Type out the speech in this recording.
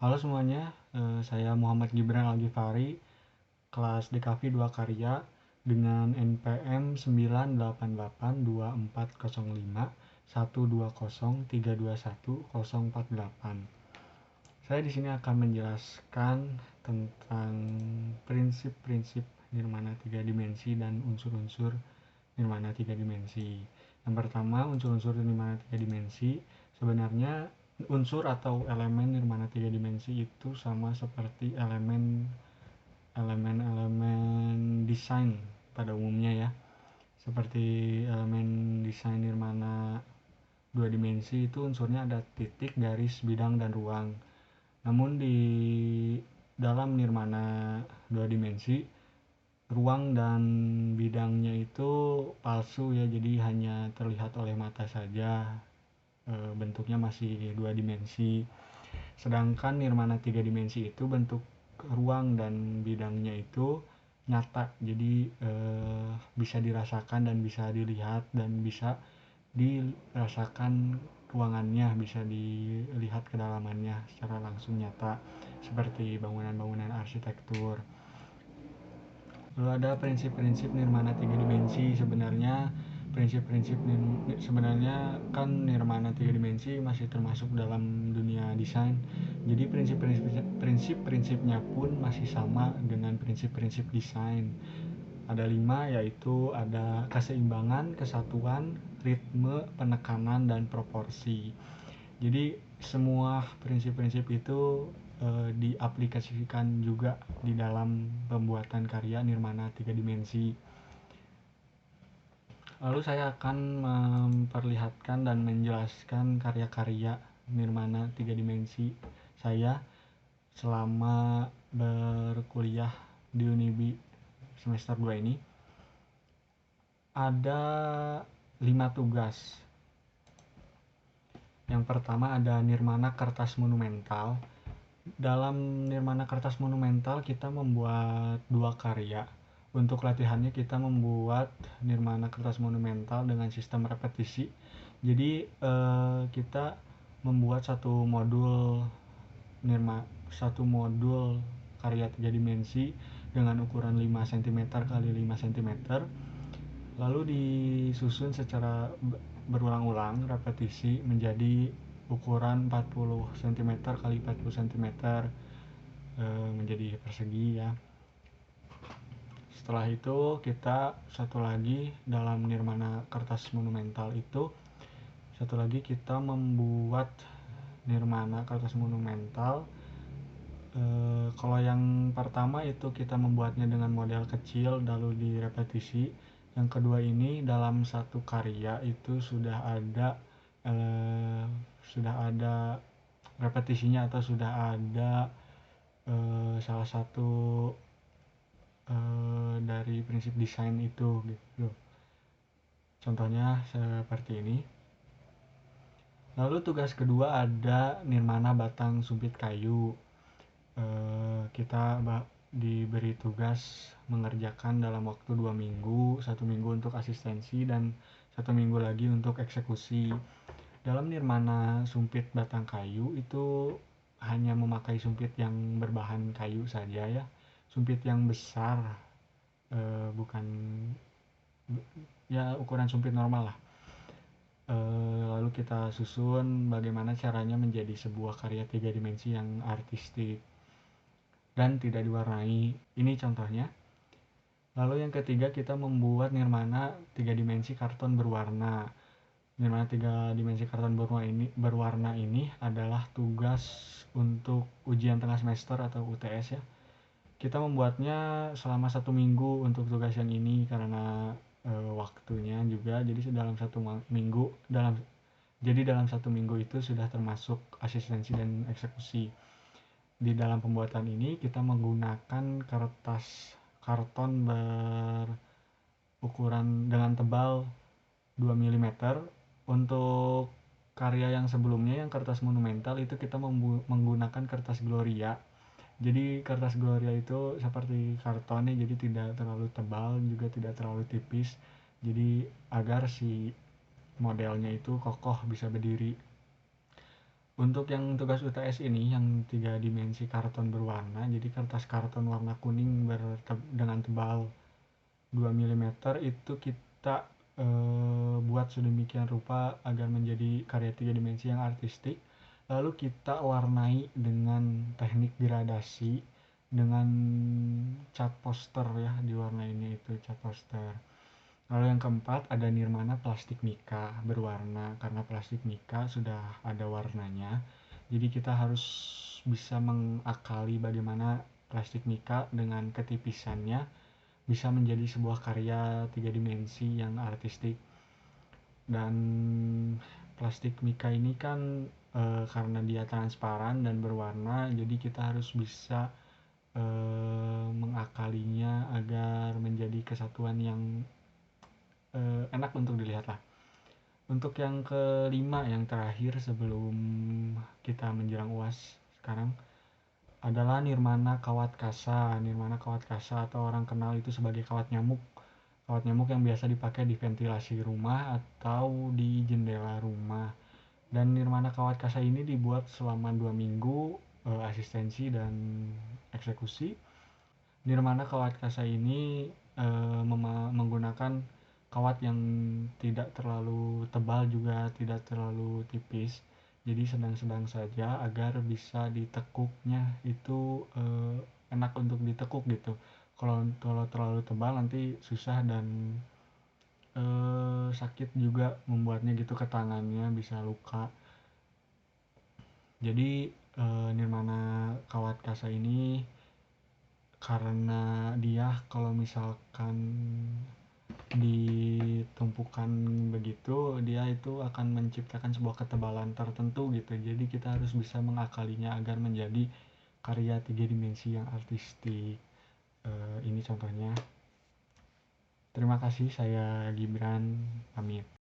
Halo semuanya, saya Muhammad Gibran Al-Ghifari, kelas DKV 2 Karya dengan NPM 98824051203210048. Saya di sini akan menjelaskan tentang prinsip-prinsip nirmana tiga dimensi dan unsur-unsur nirmana tiga dimensi. Yang pertama, unsur-unsur nirmana tiga dimensi. Sebenarnya unsur atau elemen nirmana tiga dimensi itu sama seperti elemen desain pada umumnya ya. Seperti elemen desain nirmana dua dimensi itu unsurnya ada titik, garis, bidang, dan ruang. Namun di dalam nirmana dua dimensi, ruang dan bidangnya itu palsu ya, jadi hanya terlihat oleh mata saja. Bentuknya masih dua dimensi. Sedangkan nirmana tiga dimensi itu bentuk ruang dan bidangnya itu nyata, jadi bisa dirasakan dan bisa dilihat dan bisa dirasakan ruangannya, bisa dilihat kedalamannya secara langsung nyata seperti bangunan-bangunan arsitektur. Lalu ada prinsip-prinsip nirmana tiga dimensi. Sebenarnya kan nirmana tiga dimensi masih termasuk dalam dunia desain. Jadi prinsip-prinsipnya pun masih sama dengan prinsip-prinsip desain. Ada 5, yaitu ada keseimbangan, kesatuan, ritme, penekanan, dan proporsi. Jadi semua prinsip-prinsip itu diaplikasikan juga di dalam pembuatan karya nirmana tiga dimensi. Lalu saya akan memperlihatkan dan menjelaskan karya-karya nirmana tiga dimensi saya selama berkuliah di Unibi semester 2 ini. Ada 5 tugas. Yang pertama ada nirmana kertas monumental. Dalam nirmana kertas monumental kita membuat 2 karya. Untuk latihannya kita membuat nirmana kertas monumental dengan sistem repetisi. Jadi kita membuat satu modul karya 3 dimensi dengan ukuran 5 cm x 5 cm. Lalu disusun secara berulang-ulang repetisi menjadi ukuran 40 cm x 40 cm, menjadi persegi ya. Setelah itu kita satu lagi dalam nirmana kertas monumental itu, satu lagi kita membuat nirmana kertas monumental. Kalau yang pertama itu kita membuatnya dengan model kecil lalu direpetisi. Yang kedua ini dalam satu karya itu sudah ada repetisinya atau sudah ada salah satu dari prinsip desain itu gitu. Contohnya seperti ini. Lalu tugas kedua ada nirmana batang sumpit kayu. Kita diberi tugas mengerjakan dalam waktu 2 minggu, 1 minggu untuk asistensi dan 1 minggu lagi untuk eksekusi. Dalam nirmana sumpit batang kayu itu hanya memakai sumpit yang berbahan kayu saja ya, sumpit yang besar, bukan ya ukuran sumpit normal lah. Lalu kita susun bagaimana caranya menjadi sebuah karya 3 dimensi yang artistik dan tidak diwarnai. Ini contohnya. Lalu yang ketiga kita membuat nirmana 3 dimensi karton berwarna. Nirmana 3 dimensi karton berwarna ini adalah tugas untuk ujian tengah semester atau UTS ya. Kita membuatnya selama 1 minggu untuk tugas yang ini karena waktunya juga. Jadi dalam 1 minggu dalam 1 minggu itu sudah termasuk asistensi dan eksekusi. Di dalam pembuatan ini kita menggunakan kertas karton berukuran dengan tebal 2 mm. Untuk karya yang sebelumnya yang kertas monumental itu kita menggunakan kertas Gloria. Jadi kertas Gloria itu seperti kartonnya, jadi tidak terlalu tebal juga tidak terlalu tipis. Jadi agar si modelnya itu kokoh bisa berdiri. Untuk yang tugas UTS ini yang 3 dimensi karton berwarna, jadi kertas karton warna kuning dengan tebal 2 mm itu kita buat sedemikian rupa agar menjadi karya 3 dimensi yang artistik. Lalu kita warnai dengan teknik gradasi dengan cat poster ya, diwarnainya itu cat poster. Lalu yang keempat ada nirmana plastik mika berwarna, karena plastik mika sudah ada warnanya. Jadi kita harus bisa mengakali bagaimana plastik mika dengan ketipisannya bisa menjadi sebuah karya 3 dimensi yang artistik. Dan plastik mika ini kan karena dia transparan dan berwarna, jadi kita harus bisa mengakalinya agar menjadi kesatuan yang enak untuk dilihat lah. Untuk yang kelima, yang terakhir sebelum kita menjelang UAS sekarang adalah nirmana kawat kasa. Nirmana kawat kasa atau orang kenal itu sebagai kawat nyamuk. Kawat nyamuk yang biasa dipakai di ventilasi rumah atau di jendela rumah. Dan nirmana kawat kasa ini dibuat selama 2 minggu, asistensi dan eksekusi. Nirmana kawat kasa ini menggunakan kawat yang tidak terlalu tebal juga tidak terlalu tipis, jadi sedang-sedang saja agar bisa ditekuknya itu enak untuk ditekuk gitu. Kalau terlalu tebal nanti susah dan sakit juga membuatnya gitu ke tangannya, bisa luka. Jadi nirmana kawat kasa ini karena dia kalau misalkan ditumpukan begitu, dia itu akan menciptakan sebuah ketebalan tertentu gitu. Jadi kita harus bisa mengakalinya agar menjadi karya 3 dimensi yang artistik. Ini contohnya. Terima kasih, saya Gibran, pamit.